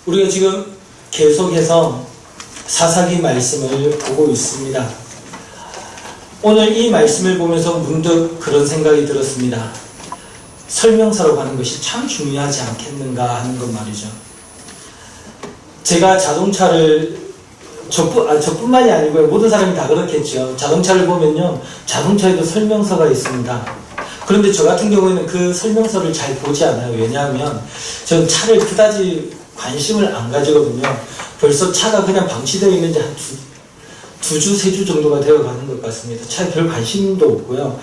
우리가 지금 계속해서 사사기 말씀을 보고 있습니다. 오늘 이 말씀을 보면서 문득 그런 생각이 들었습니다. 설명서로 가는 것이 참 중요하지 않겠는가 하는 것 말이죠. 제가 자동차를 저뿐만이 아니고요. 모든 사람이 다 그렇겠죠. 자동차를 보면요. 자동차에도 설명서가 있습니다. 그런데 저 같은 경우에는 그 설명서를 잘 보지 않아요. 왜냐하면 저는 차를 그다지 관심을 안 가지거든요. 벌써 차가 그냥 방치되어 있는지 한 두 주, 세 주 정도가 되어 가는 것 같습니다. 차에 별 관심도 없고요.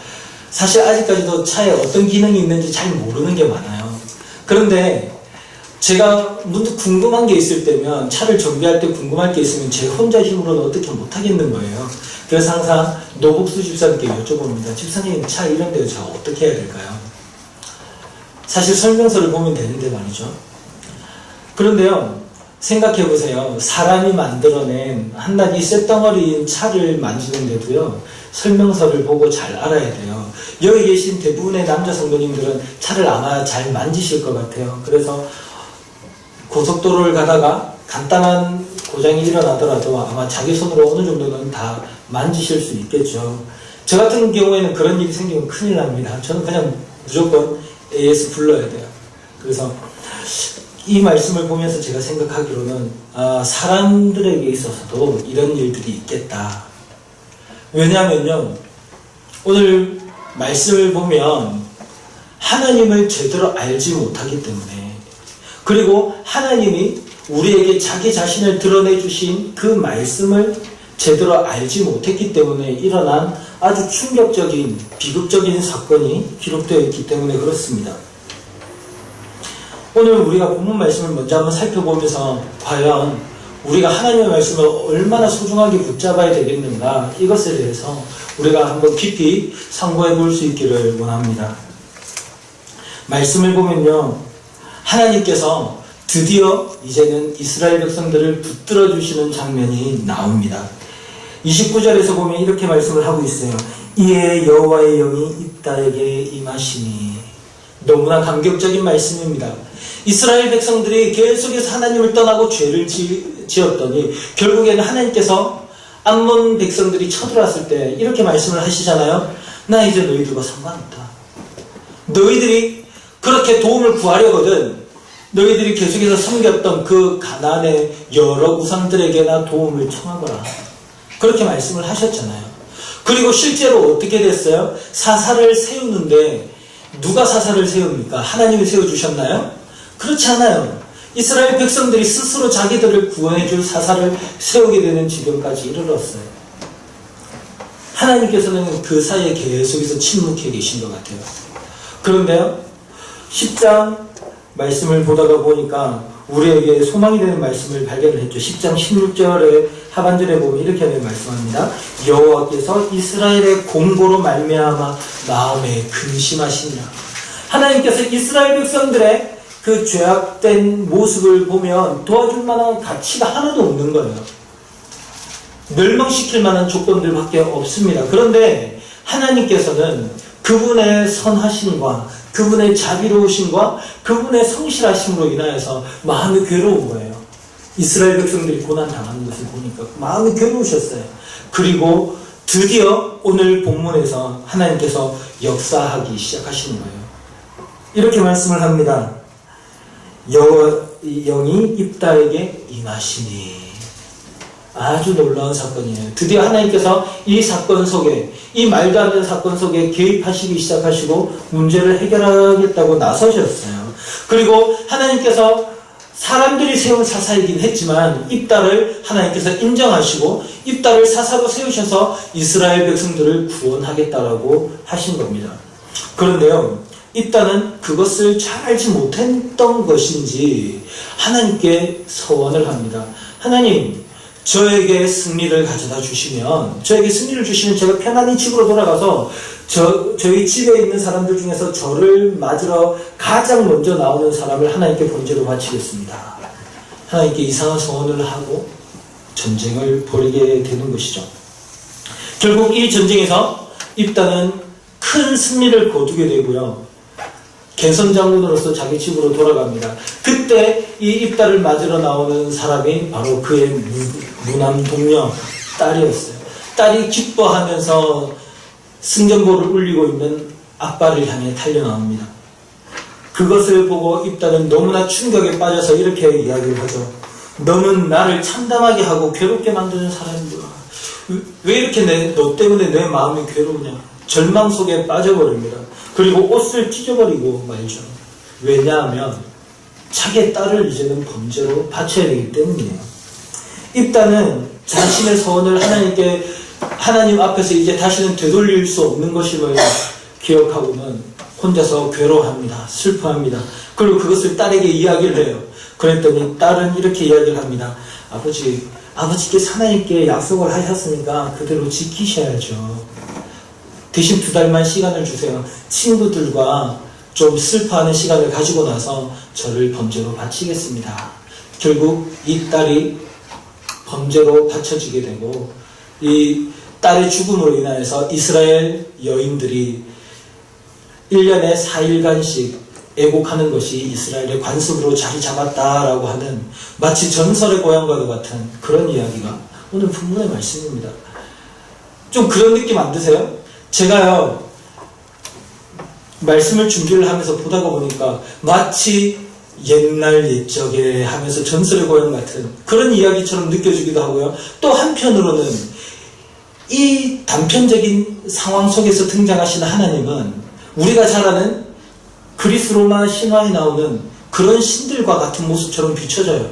사실 아직까지도 차에 어떤 기능이 있는지 잘 모르는 게 많아요. 그런데 제가 문득 궁금한 게 있을 때면 차를 정비할 때 궁금할 게 있으면 제 혼자 힘으로는 어떻게 못하겠는 거예요. 그래서 항상 노복수 집사님께 여쭤봅니다. 집사님, 차 이런 데요 제가 어떻게 해야 될까요? 사실 설명서를 보면 되는데 말이죠. 그런데요, 생각해 보세요. 사람이 만들어낸 한낱이 쇳덩어리인 차를 만지는데도요, 설명서를 보고 잘 알아야 돼요. 여기 계신 대부분의 남자 성도님들은 차를 아마 잘 만지실 것 같아요. 그래서 고속도로를 가다가 간단한 고장이 일어나더라도 아마 자기 손으로 어느 정도는 다 만지실 수 있겠죠. 저 같은 경우에는 그런 일이 생기면 큰일 납니다. 저는 그냥 무조건 AS 불러야 돼요. 그래서 이 말씀을 보면서 제가 생각하기로는 사람들에게 있어서도 이런 일들이 있겠다. 왜냐하면요, 오늘 말씀을 보면 하나님을 제대로 알지 못하기 때문에, 그리고 하나님이 우리에게 자기 자신을 드러내 주신 그 말씀을 제대로 알지 못했기 때문에 일어난 아주 충격적인 비극적인 사건이 기록되어 있기 때문에 그렇습니다. 오늘 우리가 본문 말씀을 먼저 한번 살펴보면서 과연 우리가 하나님의 말씀을 얼마나 소중하게 붙잡아야 되겠는가, 이것에 대해서 우리가 한번 깊이 상고해 볼 수 있기를 원합니다. 말씀을 보면요, 하나님께서 드디어 이제는 이스라엘 백성들을 붙들어 주시는 장면이 나옵니다. 29절에서 보면 이렇게 말씀을 하고 있어요. 이에 여호와의 영이 입다에게 임하시니. 너무나 감격적인 말씀입니다. 이스라엘 백성들이 계속해서 하나님을 떠나고 죄를 지었더니 결국에는 하나님께서 암몬 백성들이 쳐들어왔을 때 이렇게 말씀을 하시잖아요. 나 이제 너희들과 상관없다. 너희들이 그렇게 도움을 구하려거든 너희들이 계속해서 섬겼던 그 가나안의 여러 우상들에게나 도움을 청하거라. 그렇게 말씀을 하셨잖아요. 그리고 실제로 어떻게 됐어요? 사사를 세우는데 누가 사사를 세웁니까? 하나님이 세워주셨나요? 그렇지 않아요. 이스라엘 백성들이 스스로 자기들을 구원해줄 사사를 세우게 되는 지경까지 이르렀어요. 하나님께서는 그 사이에 계속해서 침묵해 계신 것 같아요. 그런데요, 10장 말씀을 보다가 보니까 우리에게 소망이 되는 말씀을 발견을 했죠. 10장 16절의 하반절에 보면 이렇게 말씀합니다. 여호와께서 이스라엘의 공고로 말미암아 마음에 근심하시니라. 하나님께서 이스라엘 백성들의 그 죄악된 모습을 보면 도와줄 만한 가치가 하나도 없는 거예요. 멸망시킬 만한 조건들밖에 없습니다. 그런데 하나님께서는 그분의 선하심과 그분의 자비로우심과 그분의 성실하심으로 인하여서 마음이 괴로운 거예요. 이스라엘 백성들이 고난당하는 것을 보니까 마음이 괴로우셨어요. 그리고 드디어 오늘 본문에서 하나님께서 역사하기 시작하시는 거예요. 이렇게 말씀을 합니다. 여호와의 영이 입다에게 임하시니. 아주 놀라운 사건이에요. 드디어 하나님께서 이 사건 속에, 이 말도 안 되는 사건 속에 개입하시기 시작하시고 문제를 해결하겠다고 나서셨어요. 그리고 하나님께서 사람들이 세운 사사이긴 했지만 입다를 하나님께서 인정하시고 입다를 사사로 세우셔서 이스라엘 백성들을 구원하겠다라고 하신 겁니다. 그런데요, 입다는 그것을 잘 알지 못했던 것인지 하나님께 서원을 합니다. 하나님, 저에게 승리를 가져다 주시면, 저에게 승리를 주시면 제가 편안히 집으로 돌아가서 저희 집에 있는 사람들 중에서 저를 맞으러 가장 먼저 나오는 사람을 하나님께 번제로 바치겠습니다. 하나님께 이상한 서원을 하고 전쟁을 벌이게 되는 것이죠. 결국 이 전쟁에서 입다는 큰 승리를 거두게 되고요. 개선장군으로서 자기 집으로 돌아갑니다. 그때 이 입다를 맞으러 나오는 사람이 바로 그의 무남 동료 딸이었어요. 딸이 기뻐하면서 승전보를 울리고 있는 아빠를 향해 달려나옵니다. 그것을 보고 입다는 너무나 충격에 빠져서 이렇게 이야기를 하죠. 너는 나를 참담하게 하고 괴롭게 만드는 사람이구나. 왜 이렇게 너 때문에 내 마음이 괴로우냐. 절망 속에 빠져버립니다. 그리고 옷을 찢어버리고 말죠. 왜냐하면 자기의 딸을 이제는 범죄로 바쳐야 되기 때문이에요. 입다는 자신의 소원을 하나님 앞에서 이제 다시는 되돌릴 수 없는 것임을 기억하고는 혼자서 괴로워합니다. 슬퍼합니다. 그리고 그것을 딸에게 이야기를 해요. 그랬더니 딸은 이렇게 이야기를 합니다. 아버지께서 하나님께 약속을 하셨으니까 그대로 지키셔야죠. 대신 2달만 시간을 주세요. 친구들과 좀 슬퍼하는 시간을 가지고 나서 저를 범죄로 바치겠습니다. 결국 이 딸이 범죄로 바쳐지게 되고 이 딸의 죽음으로 인하여서 이스라엘 여인들이 1년에 4일간씩 애곡하는 것이 이스라엘의 관습으로 자리 잡았다라고 하는 마치 전설의 고향과도 같은 그런 이야기가 오늘 본문의 말씀입니다. 좀 그런 느낌 안 드세요? 제가요 말씀을 준비를 하면서 보다가 보니까 마치 옛날 옛적에 하면서 전설의 고향 같은 그런 이야기처럼 느껴지기도 하고요. 또 한편으로는 이 단편적인 상황 속에서 등장하시는 하나님은 우리가 잘 아는 그리스 로마 신화에 나오는 그런 신들과 같은 모습처럼 비춰져요.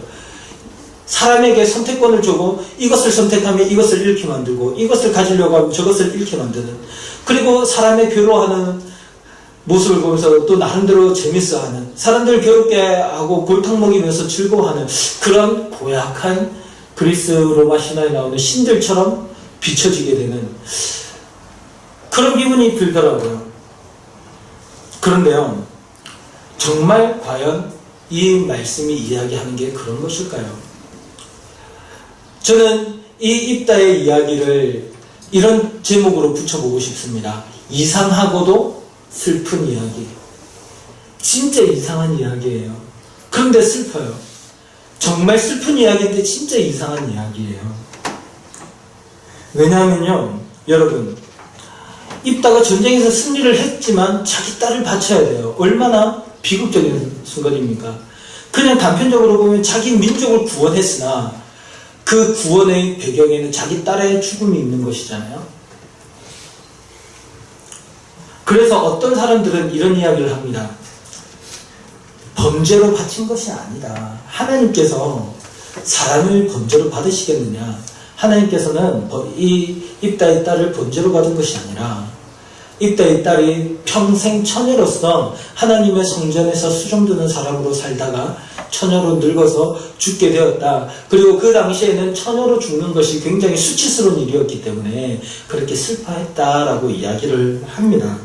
사람에게 선택권을 주고 이것을 선택하면 이것을 잃게 만들고 이것을 가지려고 하면 저것을 잃게 만드는, 그리고 사람의 괴로워하는 모습을 보면서 또 나름대로 재밌어하는, 사람들 괴롭게 하고 골탕 먹이면서 즐거워하는 그런 고약한 그리스 로마 신화에 나오는 신들처럼 비춰지게 되는 그런 기분이 들더라고요. 그런데요, 정말 과연 이 말씀이 이야기하는 게 그런 것일까요? 저는 이 입다의 이야기를 이런 제목으로 붙여보고 싶습니다. 이상하고도 슬픈 이야기. 진짜 이상한 이야기예요. 그런데 슬퍼요. 정말 슬픈 이야기인데 진짜 이상한 이야기예요. 왜냐하면요, 여러분, 입다가 전쟁에서 승리를 했지만 자기 딸을 바쳐야 돼요. 얼마나 비극적인 순간입니까? 그냥 단편적으로 보면 자기 민족을 구원했으나 그 구원의 배경에는 자기 딸의 죽음이 있는 것이잖아요. 그래서 어떤 사람들은 이런 이야기를 합니다. 범죄로 바친 것이 아니다. 하나님께서 사람을 범죄로 받으시겠느냐? 하나님께서는 이 입다의 딸을 범죄로 받은 것이 아니라 입다의 딸이 평생 처녀로서 하나님의 성전에서 수종드는 사람으로 살다가 처녀로 늙어서 죽게 되었다. 그리고 그 당시에는 처녀로 죽는 것이 굉장히 수치스러운 일이었기 때문에 그렇게 슬퍼했다라고 이야기를 합니다.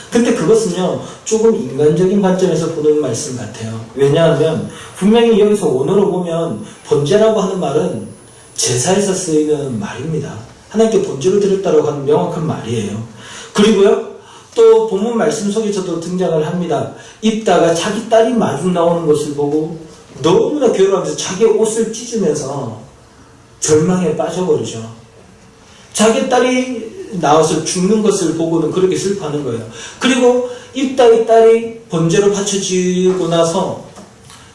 근데 그것은요, 조금 인간적인 관점에서 보는 말씀 같아요. 왜냐하면 분명히 여기서 원어로 보면 번제라고 하는 말은 제사에서 쓰이는 말입니다. 하나님께 번제를 드렸다고 하는 명확한 말이에요. 그리고요, 또 본문 말씀 속에서도 등장을 합니다. 입다가 자기 딸이 마중 나오는 것을 보고 너무나 괴로워하면서 자기 옷을 찢으면서 절망에 빠져버리죠. 자기 딸이 나와서 죽는 것을 보고는 그렇게 슬퍼하는 거예요. 그리고 입다의 딸이 번제로 바쳐지고 나서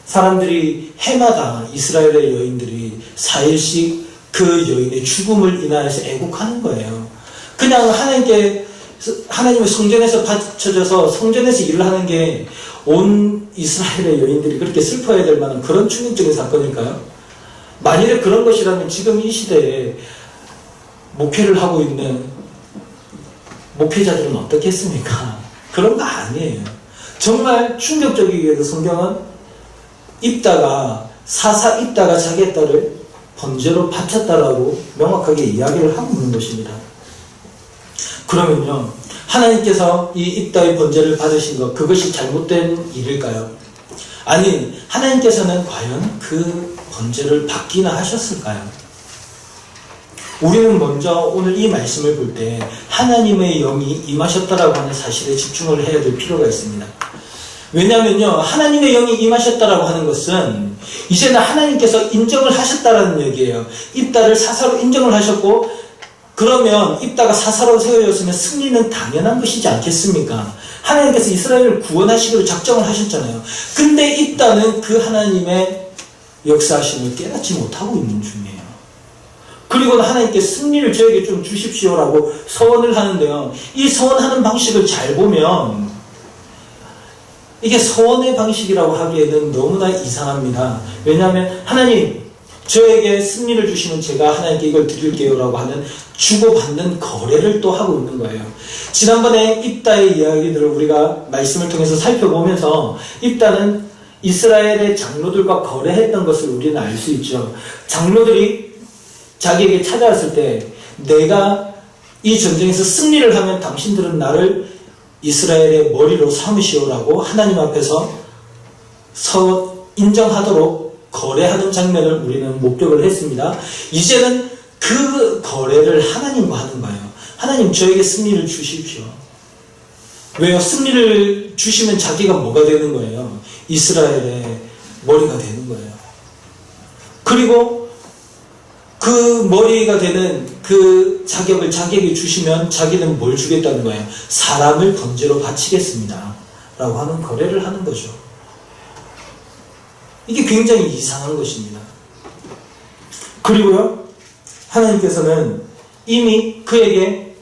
사람들이 해마다 이스라엘의 여인들이 4일씩 그 여인의 죽음을 인하여서 애곡하는 거예요. 그냥 하나님의 성전에서 바쳐져서 성전에서 일을 하는 게 온 이스라엘의 여인들이 그렇게 슬퍼해야 될 만한 그런 충격적인 사건일까요? 만일에 그런 것이라면 지금 이 시대에 목회를 하고 있는 목회자들은 어떻겠습니까? 그런 거 아니에요. 정말 충격적이게도 성경은 사사 입다가 자기의 딸을 범죄로 바쳤다라고 명확하게 이야기를 하고 있는 것입니다. 그러면요, 하나님께서 이 입다의 번제를 받으신 것, 그것이 잘못된 일일까요? 아니, 하나님께서는 과연 그 번제를 받기나 하셨을까요? 우리는 먼저 오늘 이 말씀을 볼 때 하나님의 영이 임하셨다라고 하는 사실에 집중을 해야 될 필요가 있습니다. 왜냐하면요, 하나님의 영이 임하셨다라고 하는 것은 이제는 하나님께서 인정을 하셨다라는 얘기예요. 입다를 사사로 인정을 하셨고, 그러면 입다가 사사로 세워졌으면 승리는 당연한 것이지 않겠습니까? 하나님께서 이스라엘을 구원하시기로 작정을 하셨잖아요. 근데 입다는 그 하나님의 역사하심을 깨닫지 못하고 있는 중이에요. 그리고 하나님께 승리를 저에게 좀 주십시오라고 서원을 하는데요. 이 서원하는 방식을 잘 보면 이게 서원의 방식이라고 하기에는 너무나 이상합니다. 왜냐하면 하나님, 저에게 승리를 주시면 제가 하나님께 이걸 드릴게요 라고 하는 주고받는 거래를 또 하고 있는 거예요. 지난번에 입다의 이야기들을 우리가 말씀을 통해서 살펴보면서 입다는 이스라엘의 장로들과 거래했던 것을 우리는 알 수 있죠. 장로들이 자기에게 찾아왔을 때 내가 이 전쟁에서 승리를 하면 당신들은 나를 이스라엘의 머리로 삼으시오라고 하나님 앞에서 인정하도록 거래하는 장면을 우리는 목격을 했습니다. 이제는 그 거래를 하나님과 하는 거예요. 하나님, 저에게 승리를 주십시오. 왜요? 승리를 주시면 자기가 뭐가 되는 거예요? 이스라엘의 머리가 되는 거예요. 그리고 그 머리가 되는 그 자격을 자기에게 주시면 자기는 뭘 주겠다는 거예요? 사람을 번제로 바치겠습니다 라고 하는 거래를 하는 거죠. 이게 굉장히 이상한 것입니다. 그리고요, 하나님께서는 이미 그에게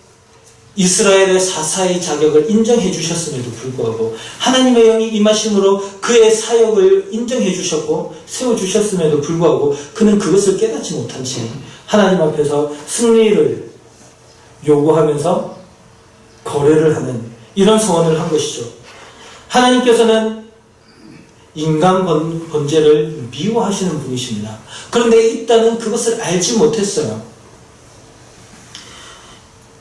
이스라엘의 사사의 자격을 인정해 주셨음에도 불구하고, 하나님의 영이 임하심으로 그의 사역을 인정해 주셨고 세워주셨음에도 불구하고 그는 그것을 깨닫지 못한 채 하나님 앞에서 승리를 요구하면서 거래를 하는 이런 소원을 한 것이죠. 하나님께서는 인간 번제를 미워하시는 분이십니다. 그런데 입다는 그것을 알지 못했어요.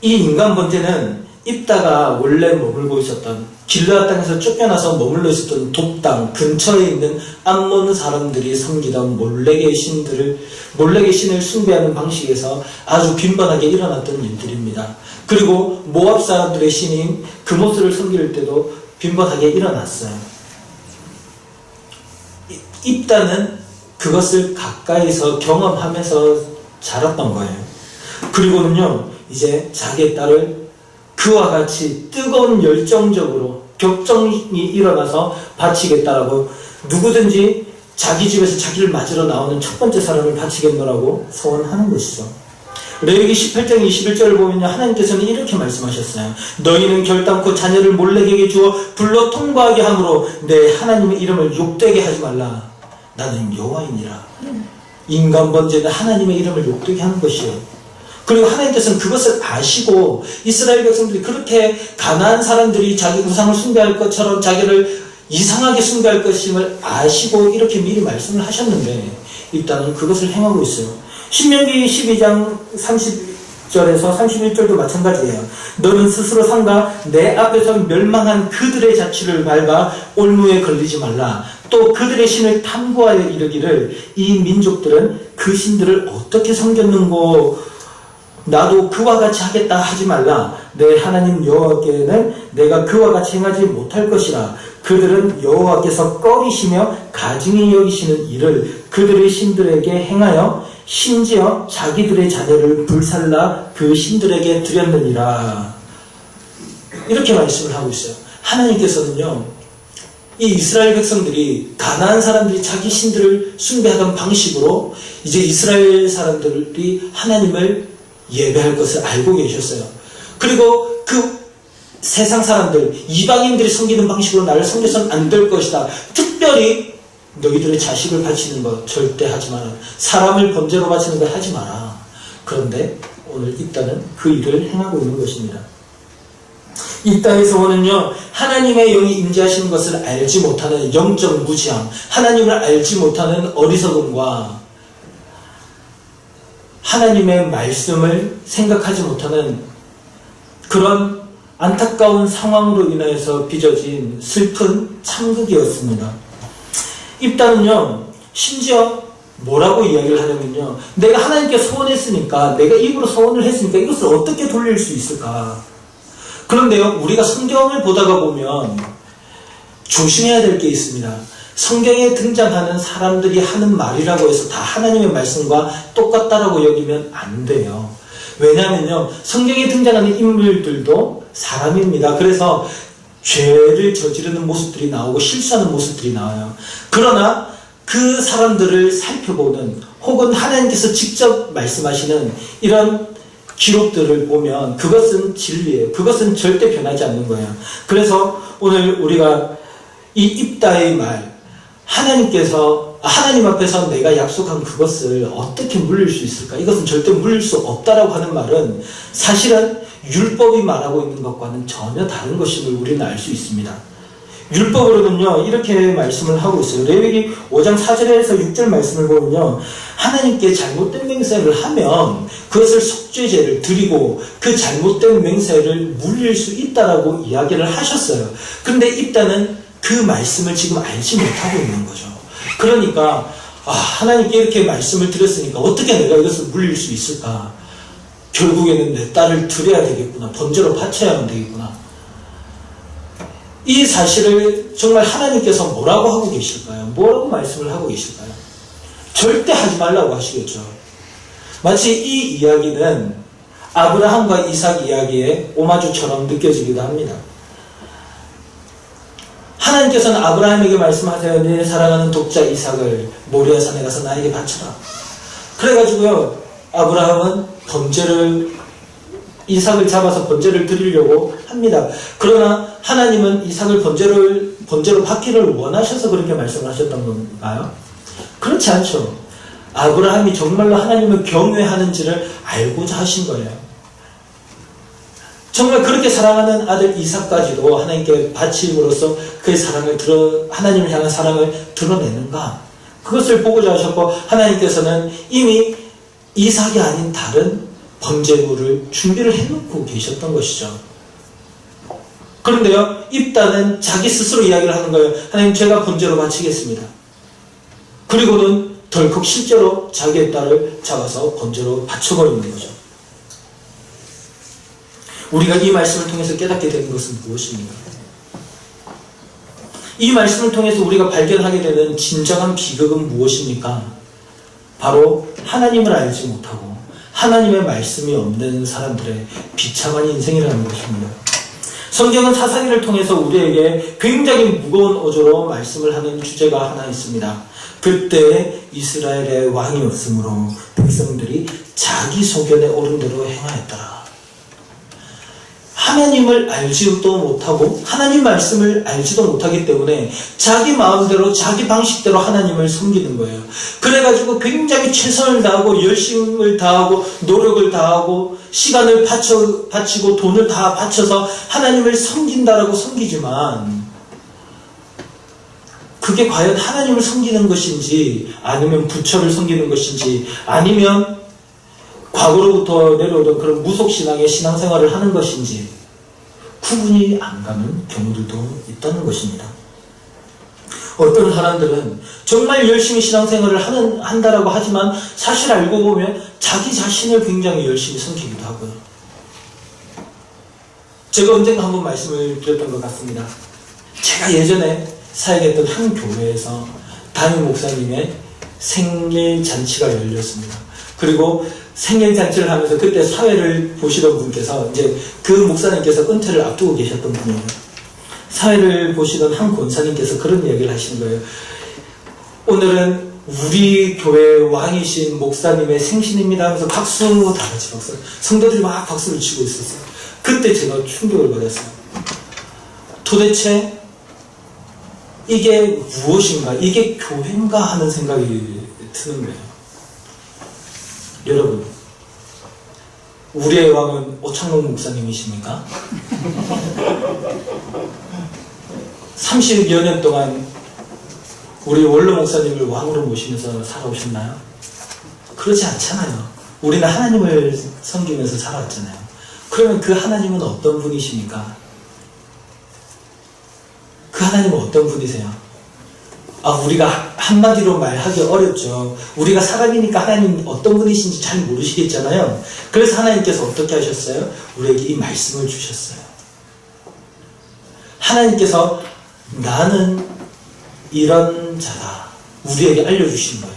이 인간 번제는 입다가 원래 머물고 있었던 길르앗 땅에서 쫓겨나서 머물러 있었던 돕당 근처에 있는 암몬 사람들이 섬기던 몰렉의 신을 숭배하는 방식에서 아주 빈번하게 일어났던 일들입니다. 그리고 모압 사람들의 신인 그모스를 섬길 때도 빈번하게 일어났어요. 입다는 그것을 가까이서 경험하면서 자랐던 거예요. 그리고는요, 이제 자기의 딸을 그와 같이 뜨거운 열정적으로 격정이 일어나서 바치겠다라고, 누구든지 자기 집에서 자기를 맞으러 나오는 첫 번째 사람을 바치겠노라고 소원하는 것이죠. 레위기 18장 21절을 보면요, 하나님께서는 이렇게 말씀하셨어요. 너희는 결단코 자녀를 몰렉에게 주어 불러 통과하게 함으로 내 하나님의 이름을 욕되게 하지 말라. 나는 여호와이니라. 인간 번제는 하나님의 이름을 욕되게 하는 것이에요. 그리고 하나님께서는 그것을 아시고 이스라엘 백성들이 그렇게 가나안 사람들이 자기 우상을 숭배할 것처럼 자기를 이상하게 숭배할 것임을 아시고 이렇게 미리 말씀을 하셨는데 일단은 그것을 행하고 있어요. 신명기 12장 30절에서 31절도 마찬가지예요. 너는 스스로 삼가 내 앞에서 멸망한 그들의 자취를 밟아 올무에 걸리지 말라. 또 그들의 신을 탐구하여 이르기를 이 민족들은 그 신들을 어떻게 섬겼는고 나도 그와 같이 하겠다 하지 말라. 내 하나님 여호와께는 내가 그와 같이 행하지 못할 것이라. 그들은 여호와께서 꺼리시며 가증히 여기시는 일을 그들의 신들에게 행하여 심지어 자기들의 자녀를 불살라 그 신들에게 드렸느니라. 이렇게 말씀을 하고 있어요. 하나님께서는요, 이 이스라엘 백성들이 가나안 사람들이 자기 신들을 숭배하던 방식으로 이제 이스라엘 사람들이 하나님을 예배할 것을 알고 계셨어요. 그리고 그 세상 사람들, 이방인들이 섬기는 방식으로 나를 섬겨서는 안 될 것이다. 특별히 너희들의 자식을 바치는 것 절대 하지 마라. 사람을 번제로 바치는 걸 하지 마라. 그런데 오늘 입다는 그 일을 행하고 있는 것입니다. 입다의 소원은요, 하나님의 영이 임재하시는 것을 알지 못하는 영적 무지함, 하나님을 알지 못하는 어리석음과 하나님의 말씀을 생각하지 못하는 그런 안타까운 상황으로 인해서 빚어진 슬픈 참극이었습니다. 입다는요, 심지어 뭐라고 이야기를 하냐면요, 내가 하나님께 소원했으니까, 내가 입으로 소원을 했으니까 이것을 어떻게 돌릴 수 있을까? 그런데요, 우리가 성경을 보다가 보면 조심해야 될 게 있습니다. 성경에 등장하는 사람들이 하는 말이라고 해서 다 하나님의 말씀과 똑같다라고 여기면 안 돼요. 왜냐하면요, 성경에 등장하는 인물들도 사람입니다. 그래서 죄를 저지르는 모습들이 나오고 실수하는 모습들이 나와요. 그러나 그 사람들을 살펴보는, 혹은 하나님께서 직접 말씀하시는 이런 기록들을 보면 그것은 진리예요. 그것은 절대 변하지 않는 거예요. 그래서 오늘 우리가 이 입다의 말, 하나님 앞에서 내가 약속한 그것을 어떻게 물릴 수 있을까? 이것은 절대 물릴 수 없다라고 하는 말은 사실은 율법이 말하고 있는 것과는 전혀 다른 것임을 우리는 알 수 있습니다. 율법으로는요, 이렇게 말씀을 하고 있어요. 레위기 5장 4절에서 6절 말씀을 보면요, 하나님께 잘못된 맹세를 하면 그것을 속죄제를 드리고 그 잘못된 맹세를 물릴 수 있다라고 이야기를 하셨어요. 그런데 입다는 그 말씀을 지금 알지 못하고 있는 거죠. 그러니까 하나님께 이렇게 말씀을 드렸으니까 어떻게 내가 이것을 물릴 수 있을까? 결국에는 내 딸을 드려야 되겠구나. 번제로 바쳐야만 되겠구나. 이 사실을 정말 하나님께서 뭐라고 하고 계실까요? 뭐라고 말씀을 하고 계실까요? 절대 하지 말라고 하시겠죠. 마치 이 이야기는 아브라함과 이삭 이야기의 오마주처럼 느껴지기도 합니다. 하나님께서는 아브라함에게 말씀하세요. 내 사랑하는 독자 이삭을 모리아 산에 가서 나에게 바쳐라. 그래가지고요, 아브라함은 이삭을 잡아서 번제를 드리려고 합니다. 그러나 하나님은 이삭을 번제로 받기를 원하셔서 그렇게 말씀을 하셨던 건가요? 그렇지 않죠. 아브라함이 정말로 하나님을 경외하는지를 알고자 하신 거예요. 정말 그렇게 사랑하는 아들 이삭까지도 하나님께 바침으로써 그의 하나님을 향한 사랑을 드러내는가? 그것을 보고자 하셨고, 하나님께서는 이미 이삭이 아닌 다른 번제물을 준비를 해놓고 계셨던 것이죠. 그런데요, 입다는 자기 스스로 이야기를 하는 거예요. 하나님, 제가 번제로 바치겠습니다. 그리고는 덜컥 실제로 자기의 딸을 잡아서 번제로 바쳐버리는 거죠. 우리가 이 말씀을 통해서 깨닫게 되는 것은 무엇입니까? 이 말씀을 통해서 우리가 발견하게 되는 진정한 비극은 무엇입니까? 바로 하나님을 알지 못하고 하나님의 말씀이 없는 사람들의 비참한 인생이라는 것입니다. 성경은 사사기를 통해서 우리에게 굉장히 무거운 어조로 말씀을 하는 주제가 하나 있습니다. 그때 이스라엘의 왕이 없으므로 백성들이 자기 소견에 오른 대로 행하였더라. 하나님을 알지도 못하고 하나님 말씀을 알지도 못하기 때문에 자기 마음대로 자기 방식대로 하나님을 섬기는 거예요. 그래가지고 굉장히 최선을 다하고 열심을 다하고 노력을 다하고 시간을 바치고 돈을 다 바쳐서 하나님을 섬긴다라고 섬기지만 그게 과연 하나님을 섬기는 것인지 아니면 부처를 섬기는 것인지 아니면 과거로부터 내려오던 그런 무속신앙의 신앙생활을 하는 것인지 구분이 안 가는 경우들도 있다는 것입니다. 어떤 사람들은 정말 열심히 신앙생활을 한다라고 하지만 사실 알고 보면 자기 자신을 굉장히 열심히 섬기기도 하고요. 제가 언젠가 한번 말씀을 드렸던 것 같습니다. 제가 예전에 사역했던 한 교회에서 담임 목사님의 생일 잔치가 열렸습니다. 그리고 생일 잔치를 하면서 그때 사회를 보시던 분께서 이제 그 목사님께서 은퇴를 앞두고 계셨던 분이에요. 사회를 보시던 한 권사님께서 그런 이야기를 하시는 거예요. 오늘은 우리 교회 왕이신 목사님의 생신입니다 하면서 박수, 다 같이 박수. 성도들이 막 박수를 치고 있었어요. 그때 제가 충격을 받았어요. 도대체 이게 무엇인가? 이게 교회인가? 하는 생각이 드는 거예요. 여러분, 우리의 왕은 오창록 목사님이십니까? 30여 년 동안 우리 원로 목사님을 왕으로 모시면서 살아오셨나요? 그렇지 않잖아요. 우리는 하나님을 섬기면서 살아왔잖아요. 그러면 그 하나님은 어떤 분이십니까? 그 하나님은 어떤 분이세요? 우리가 한마디로 말하기 어렵죠. 우리가 사람이니까 하나님 어떤 분이신지 잘 모르시겠잖아요. 그래서 하나님께서 어떻게 하셨어요? 우리에게 이 말씀을 주셨어요. 하나님께서 나는 이런 자다. 우리에게 알려주신 거예요.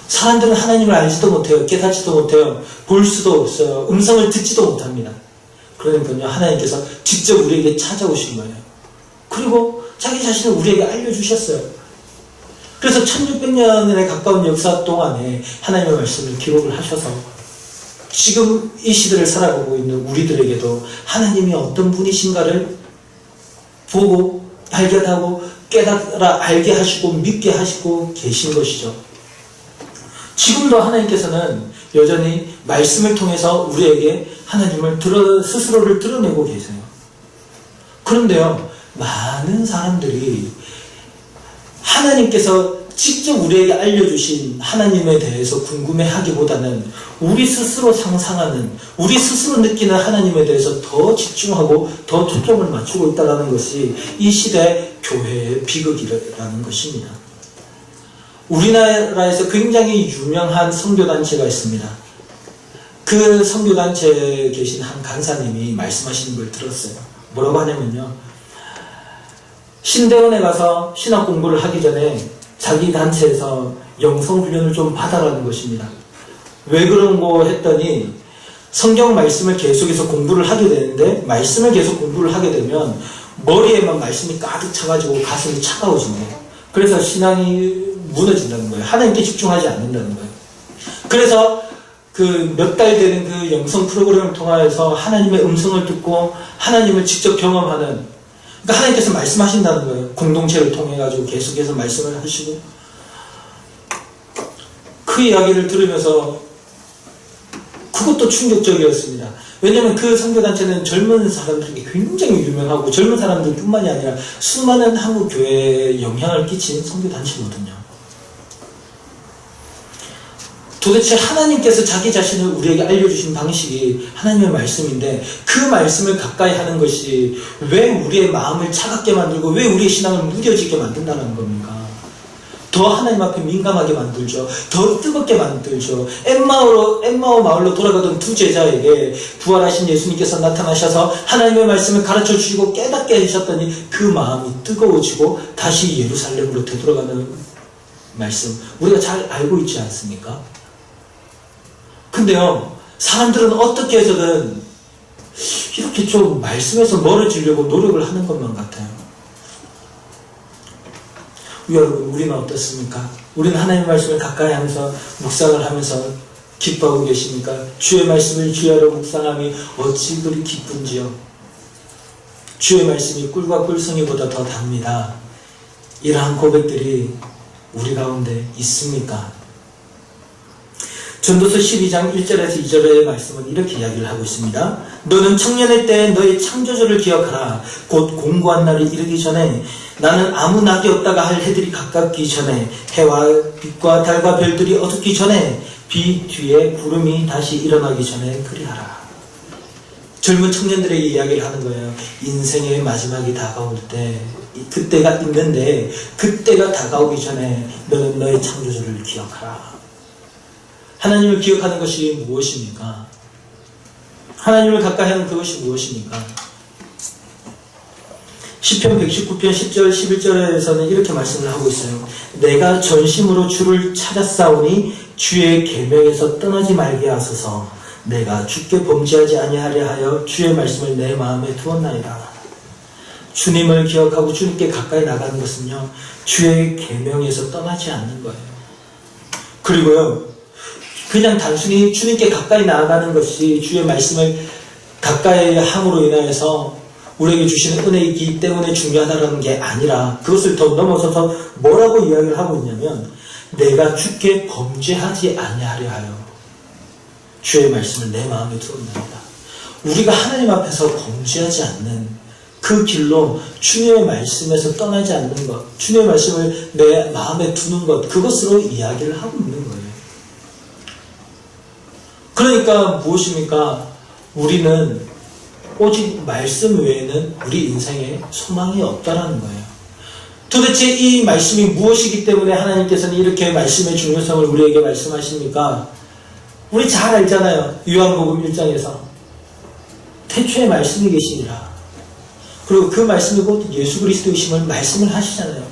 사람들은 하나님을 알지도 못해요. 깨닫지도 못해요. 볼 수도 없어요. 음성을 듣지도 못합니다. 그러니까요, 하나님께서 직접 우리에게 찾아오신 거예요. 그리고 자기 자신을 우리에게 알려주셨어요. 그래서 1600년에 가까운 역사 동안에 하나님의 말씀을 기록을 하셔서 지금 이 시대를 살아가고 있는 우리들에게도 하나님이 어떤 분이신가를 보고 발견하고 깨달아 알게 하시고 믿게 하시고 계신 것이죠. 지금도 하나님께서는 여전히 말씀을 통해서 우리에게 하나님을 스스로를 드러내고 계세요. 그런데요, 많은 사람들이 하나님께서 직접 우리에게 알려주신 하나님에 대해서 궁금해하기보다는 우리 스스로 상상하는, 우리 스스로 느끼는 하나님에 대해서 더 집중하고 더 초점을 맞추고 있다는 것이 이 시대 교회의 비극이라는 것입니다. 우리나라에서 굉장히 유명한 선교단체가 있습니다. 그 선교단체에 계신 한 강사님이 말씀하시는 걸 들었어요. 뭐라고 하냐면요, 신대원에 가서 신학 공부를 하기 전에 자기 단체에서 영성훈련을 좀 받아라는 것입니다. 왜 그런고 했더니 성경 말씀을 계속해서 공부를 하게 되는데, 말씀을 계속 공부를 하게 되면 머리에만 말씀이 가득 차가지고 가슴이 차가워진대요. 그래서 신앙이 무너진다는 거예요. 하나님께 집중하지 않는다는 거예요. 그래서 그 몇 달 되는 그 영성 프로그램을 통해서 하나님의 음성을 듣고 하나님을 직접 경험하는, 그러니까 하나님께서 말씀하신다는 거예요. 공동체를 통해 가지고 계속해서 말씀을 하시고, 그 이야기를 들으면서 그것도 충격적이었습니다. 왜냐하면 그 선교단체는 젊은 사람들에게 굉장히 유명하고 젊은 사람들뿐만이 아니라 수많은 한국 교회에 영향을 끼친 선교단체거든요. 도대체 하나님께서 자기 자신을 우리에게 알려주신 방식이 하나님의 말씀인데, 그 말씀을 가까이 하는 것이 왜 우리의 마음을 차갑게 만들고 왜 우리의 신앙을 무뎌지게 만든다는 겁니까? 더 하나님 앞에 민감하게 만들죠. 더 뜨겁게 만들죠. 엠마오 마을로 돌아가던 두 제자에게 부활하신 예수님께서 나타나셔서 하나님의 말씀을 가르쳐 주시고 깨닫게 하셨더니 그 마음이 뜨거워지고 다시 예루살렘으로 되돌아가는 말씀, 우리가 잘 알고 있지 않습니까? 근데요, 사람들은 어떻게 해서든 이렇게 좀 말씀에서 멀어지려고 노력을 하는 것만 같아요. 여러분, 우리는 어떻습니까? 우리는 하나님의 말씀을 가까이 하면서 묵상을 하면서 기뻐하고 계십니까? 주의 말씀을 주야로 묵상함이 어찌 그리 기쁜지요. 주의 말씀이 꿀과 꿀송이보다 더 답니다. 이러한 고백들이 우리 가운데 있습니까? 전도서 12장 1절에서 2절의 말씀은 이렇게 이야기를 하고 있습니다. 너는 청년의 때에 너의 창조주를 기억하라. 곧 공고한 날이 이르기 전에, 나는 아무 낙이 없다가 할 해들이 가깝기 전에, 해와 빛과 달과 별들이 어둡기 전에, 비 뒤에 구름이 다시 일어나기 전에 그리하라. 젊은 청년들에게 이야기를 하는 거예요. 인생의 마지막이 다가올 때, 그때가 있는데 그때가 다가오기 전에 너는 너의 창조주를 기억하라. 하나님을 기억하는 것이 무엇입니까? 하나님을 가까이 하는 그것이 무엇입니까? 시편 119편 10절 11절에서는 이렇게 말씀을 하고 있어요. 내가 전심으로 주를 찾았사오니 주의 계명에서 떠나지 말게 하소서. 내가 주께 범죄하지 아니하려 하여 주의 말씀을 내 마음에 두었나이다. 주님을 기억하고 주님께 가까이 나가는 것은요, 주의 계명에서 떠나지 않는 거예요. 그리고요, 그냥 단순히 주님께 가까이 나아가는 것이 주의 말씀을 가까이 함으로 인하여서 우리에게 주시는 은혜이기 때문에 중요하다는 게 아니라, 그것을 더 넘어서서 뭐라고 이야기를 하고 있냐면, 내가 주께 범죄하지 아니하려 하여 주의 말씀을 내 마음에 두었나이다. 우리가 하나님 앞에서 범죄하지 않는 그 길로 주님의 말씀에서 떠나지 않는 것, 주님의 말씀을 내 마음에 두는 것, 그것으로 이야기를 하고 있는 거예요. 그러니까 무엇입니까? 우리는 오직 말씀 외에는 우리 인생에 소망이 없다라는 거예요. 도대체 이 말씀이 무엇이기 때문에 하나님께서는 이렇게 말씀의 중요성을 우리에게 말씀하십니까? 우리 잘 알잖아요. 요한복음 1장에서 태초에 말씀이 계시니라. 그리고 그 말씀이 곧 예수 그리스도이심을 말씀을 하시잖아요.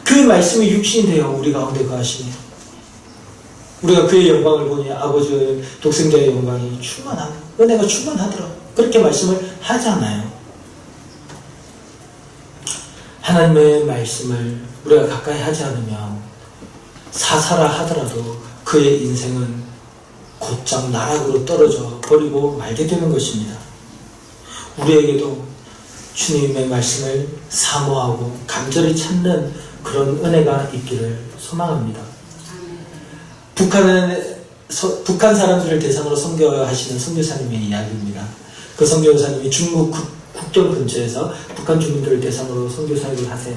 그 말씀이 육신이 되어 우리 가운데 거하시니 우리가 그의 영광을 보니 아버지의 독생자의 영광이 충만한 은혜가 충만하더라. 그렇게 말씀을 하잖아요. 하나님의 말씀을 우리가 가까이 하지 않으면 사사라 하더라도 그의 인생은 곧장 나락으로 떨어져 버리고 말게 되는 것입니다. 우리에게도 주님의 말씀을 사모하고 간절히 찾는 그런 은혜가 있기를 소망합니다. 북한 사람들을 대상으로 선교하시는 선교사님의 이야기입니다. 그 선교사님이 중국 국경 근처에서 북한 주민들을 대상으로 선교 사역을 하세요.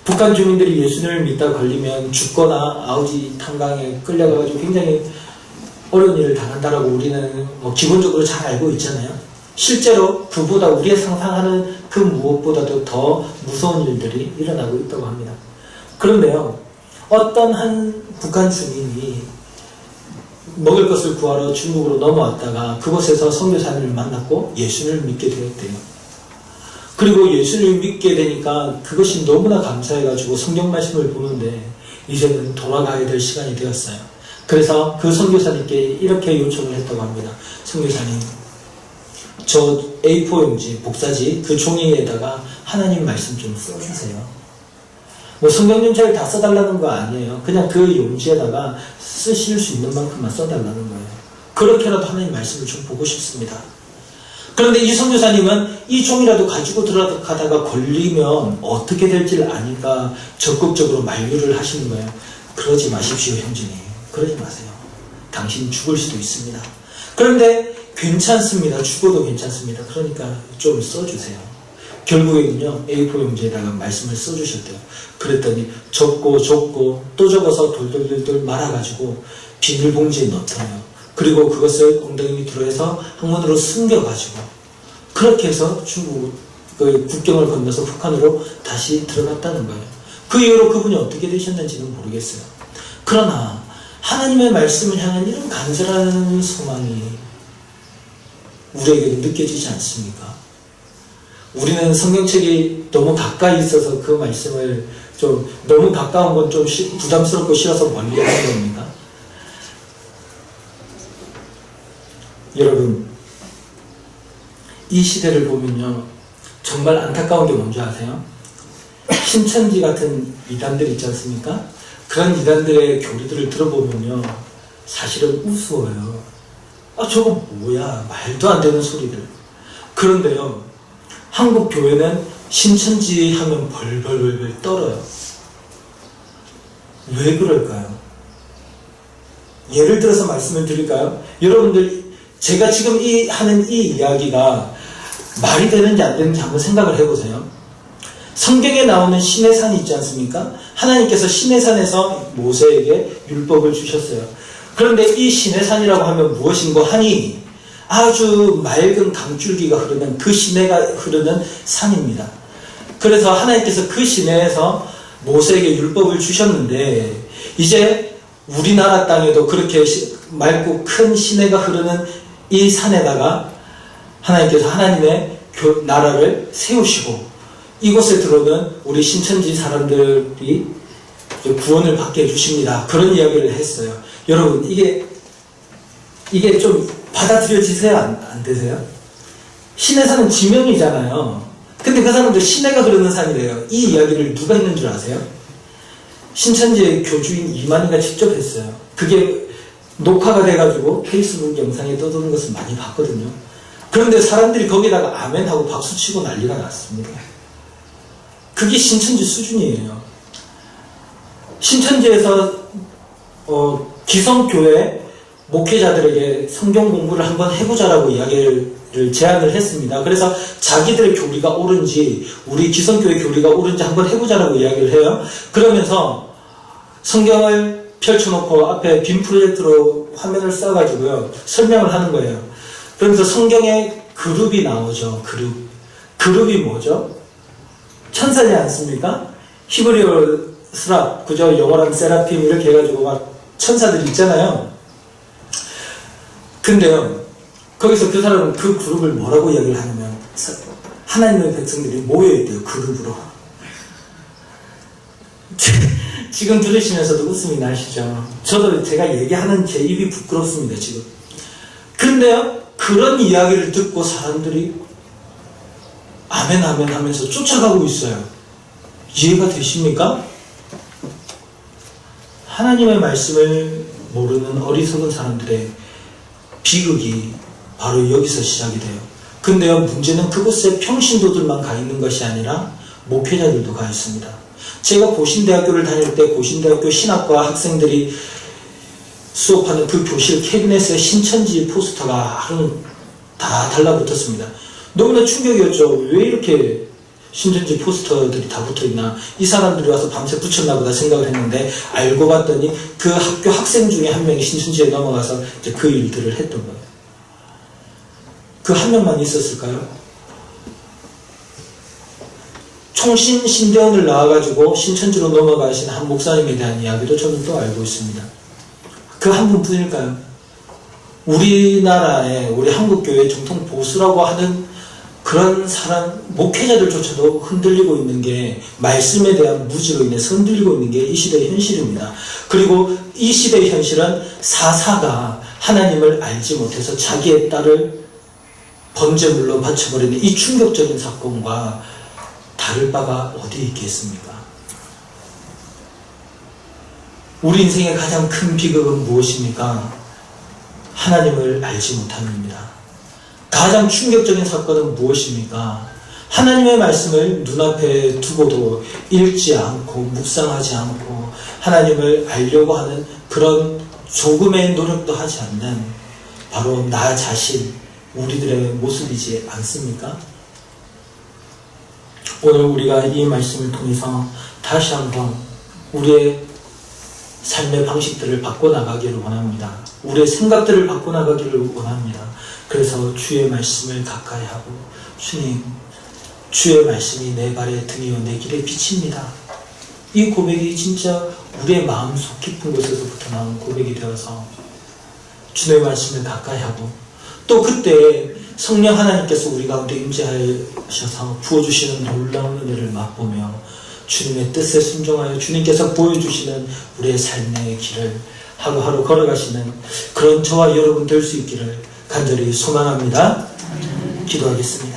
북한 주민들이 예수님을 믿다 걸리면 죽거나 아우지 탄광에 끌려가가지고 굉장히 어려운 일을 당한다라고 우리는 기본적으로 잘 알고 있잖아요. 실제로 그보다 우리가 상상하는 그 무엇보다도 더 무서운 일들이 일어나고 있다고 합니다. 그런데요, 어떤 한 북한 주민이 먹을 것을 구하러 중국으로 넘어왔다가 그곳에서 선교사님을 만났고 예수를 믿게 되었대요. 그리고 예수를 믿게 되니까 그것이 너무나 감사해가지고 성경 말씀을 보는데 이제는 돌아가야 될 시간이 되었어요. 그래서 그 선교사님께 이렇게 요청을 했다고 합니다. 선교사님, 저 A4 용지, 복사지 그 종이에다가 하나님 말씀 좀 써주세요. 뭐 성경 전체를 다 써달라는 거 아니에요. 그냥 그 용지에다가 쓰실 수 있는 만큼만 써달라는 거예요. 그렇게라도 하나님 말씀을 좀 보고 싶습니다. 그런데 이 선교사님은 이 종이라도 가지고 들어가다가 걸리면 어떻게 될지를 아니까 적극적으로 만류를 하시는 거예요. 그러지 마십시오, 형제님. 그러지 마세요. 당신 죽을 수도 있습니다. 그런데 괜찮습니다. 죽어도 괜찮습니다. 그러니까 좀 써주세요. 결국에는요, A4 용지에다가 말씀을 써주셨대요. 그랬더니 적고 또 적어서 돌돌돌돌 말아가지고 비닐봉지에 넣더래요. 그리고 그것을 엉덩이 밑으로 해서 항문으로 숨겨가지고 그렇게 해서 중국 그 국경을 건너서 북한으로 다시 들어갔다는 거예요. 그 이후로 그분이 어떻게 되셨는지는 모르겠어요. 그러나 하나님의 말씀을 향한 이런 간절한 소망이 우리에게도 느껴지지 않습니까? 우리는 성경책이 너무 가까이 있어서 그 말씀을 좀 너무 가까운 건 좀 부담스럽고 싫어서 멀리 하는 겁니다. 여러분, 이 시대를 보면요, 정말 안타까운 게 뭔지 아세요? 신천지 같은 이단들 있지 않습니까? 그런 이단들의 교리들을 들어보면요, 사실은 우스워요. 아, 저거 뭐야, 말도 안 되는 소리들. 그런데요, 한국 교회는 신천지 하면 벌벌벌 떨어요. 왜 그럴까요? 예를 들어서 말씀을 드릴까요? 여러분들, 제가 지금 하는 이 이야기가 말이 되는지 안 되는지 한번 생각을 해보세요. 성경에 나오는 시내산이 있지 않습니까? 하나님께서 시내산에서 모세에게 율법을 주셨어요. 그런데 이 시내산이라고 하면 무엇인고 하니 아주 맑은 강줄기가 흐르는 그 시내가 흐르는 산입니다. 그래서 하나님께서 그 시내에서 모세에게 율법을 주셨는데 이제 우리나라 땅에도 그렇게 맑고 큰 시내가 흐르는 이 산에다가 하나님께서 하나님의 나라를 세우시고 이곳에 들어오는 우리 신천지 사람들이 구원을 받게 해주십니다. 그런 이야기를 했어요. 여러분, 이게 좀 받아들여지세요? 안 되세요? 신의 산은 지명이잖아요. 근데 그 사람들 시내가 흐르는 산이래요. 이 이야기를 누가 했는 줄 아세요? 신천지의 교주인 이만희가 직접 했어요. 그게 녹화가 돼가지고 페이스북 영상에 떠도는 것을 많이 봤거든요. 그런데 사람들이 거기다가 아멘 하고 박수 치고 난리가 났습니다. 그게 신천지 수준이에요. 신천지에서 기성교회 목회자들에게 성경 공부를 한번 해보자라고 이야기를 제안을 했습니다. 그래서 자기들의 교리가 옳은지 우리 기성교회 교리가 옳은지 한번 해보자라고 이야기를 해요. 그러면서 성경을 펼쳐놓고 앞에 빔 프로젝트로 화면을 써가지고요 설명을 하는 거예요. 그러면서 성경에 그룹이 나오죠. 그룹이 뭐죠? 천사지 않습니까? 히브리어 스랍, 그죠? 영어라면 세라핌 이렇게 해가지고 막 천사들 있잖아요. 근데요, 거기서 그 사람은 그 그룹을 뭐라고 이야기를 하냐면 하나님의 백성들이 모여있대요. 그룹으로. 지금 들으시면서도 웃음이 나시죠? 저도 제가 얘기하는 제 입이 부끄럽습니다, 지금. 근데요, 그런 이야기를 듣고 사람들이 아멘, 아멘 하면서 쫓아가고 있어요. 이해가 되십니까? 하나님의 말씀을 모르는 어리석은 사람들의 비극이 바로 여기서 시작이 돼요. 근데요, 문제는 그곳에 평신도들만 가 있는 것이 아니라 목회자들도 가 있습니다. 제가 고신대학교를 다닐 때 고신대학교 신학과 학생들이 수업하는 그 교실 캐비넷에 신천지 포스터가 하루 다 달라붙었습니다. 너무나 충격이었죠. 왜 이렇게 신천지 포스터들이 다 붙어있나, 이 사람들이 와서 밤새 붙였나 보다 생각을 했는데, 알고 봤더니 그 학교 학생 중에 한 명이 신천지에 넘어가서 이제 그 일들을 했던 거예요. 그 한 명만 있었을까요? 총신 신대원을 나와가지고 신천지로 넘어가신 한 목사님에 대한 이야기도 저는 또 알고 있습니다. 그 한 분뿐일까요? 우리나라에, 우리 한국교회 정통 보수라고 하는 그런 사람, 목회자들조차도 흔들리고 있는 게, 말씀에 대한 무지로 인해서 흔들리고 있는 게 이 시대의 현실입니다. 그리고 이 시대의 현실은 사사가 하나님을 알지 못해서 자기의 딸을 번제물로 바쳐버리는 이 충격적인 사건과 다를 바가 어디 있겠습니까? 우리 인생의 가장 큰 비극은 무엇입니까? 하나님을 알지 못함입니다. 가장 충격적인 사건은 무엇입니까? 하나님의 말씀을 눈앞에 두고도 읽지 않고 묵상하지 않고 하나님을 알려고 하는 그런 조금의 노력도 하지 않는 바로 나 자신, 우리들의 모습이지 않습니까? 오늘 우리가 이 말씀을 통해서 다시 한번 우리의 삶의 방식들을 바꿔나가기를 원합니다. 우리의 생각들을 바꿔나가기를 원합니다. 그래서 주의 말씀을 가까이 하고, 주님, 주의 말씀이 내 발의 등이요 내 길의 빛입니다. 이 고백이 진짜 우리의 마음속 깊은 곳에서부터 나온 고백이 되어서 주의 말씀을 가까이 하고, 또 그때 성령 하나님께서 우리 가운데 임재하셔서 부어주시는 놀라운 은혜를 맛보며 주님의 뜻에 순종하여 주님께서 보여주시는 우리의 삶의 길을 하루하루 걸어가시는 그런 저와 여러분 될 수 있기를 간절히 소망합니다. 기도하겠습니다.